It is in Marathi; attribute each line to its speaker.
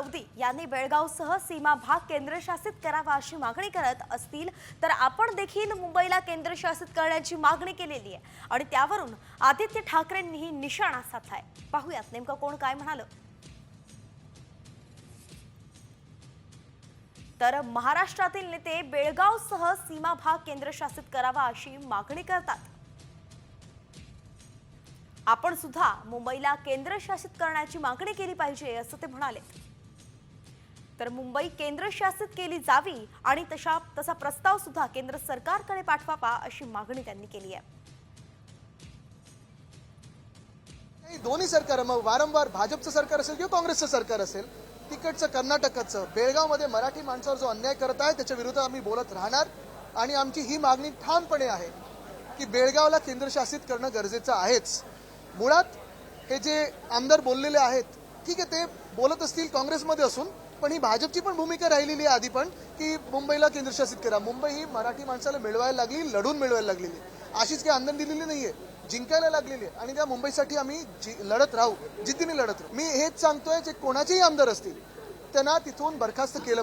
Speaker 1: सौदी यांनी बेळगावसह सीमा भाग केंद्रशासित करावा अशी मागणी करत असतील तर आपण देखील मुंबईला केंद्रशासित करण्याची मागणी केलेली आहे आणि त्यावरून आदित्य ठाकरेंनीही निशाणा साधलाय। पाहूयात नेमकं कोण काय म्हणालं। तर महाराष्ट्रातील नेते बेळगावसह सीमा भाग केंद्रशासित करावा अशी मागणी करतात। आपण सुद्धा मुंबईला केंद्रशासित करण्याची मागणी केली पाहिजे असं ते म्हणाले। तर मुंबई केंद्रशासित केली जावी आणि तसा प्रस्ताव सुद्धा केंद्र सरकारकडे पाठवावा अशी मागणी त्यांनी केली आहे।
Speaker 2: दोन्ही सरकार मग वारंवार भाजपचं सरकार असेल किंवा काँग्रेसचं सरकार असेल, तिकडचं कर्नाटकाचं बेळगावमध्ये मराठी माणसावर जो अन्याय करत आहे त्याच्या विरोधात आम्ही बोलत राहणार आणि आमची ही मागणी ठामपणे आहे की बेळगावला केंद्रशासित करणं गरजेचं आहेच। मुळात हे जे आमदार बोललेले आहेत, ठीक आहे, ते बोलत असतील काँग्रेसमध्ये असून, पण ही भाजपची पण भूमिका राहिलेली आहे आधी पण की मुंबईला केंद्रशासित करा। मुंबई ही मराठी माणसाला मिळवायला लागली, लढून मिळवायला लागलेली, अशीच काही आंदोलन दिलेली नाहीये, जिंकायला लागलेली आहे आणि त्या मुंबईसाठी आम्ही लढत राहू, जिद्दीने लढत राहू। मी हेच सांगतोय जे कोणाचेही आमदार असतील त्यांना तिथून बरखास्त केलं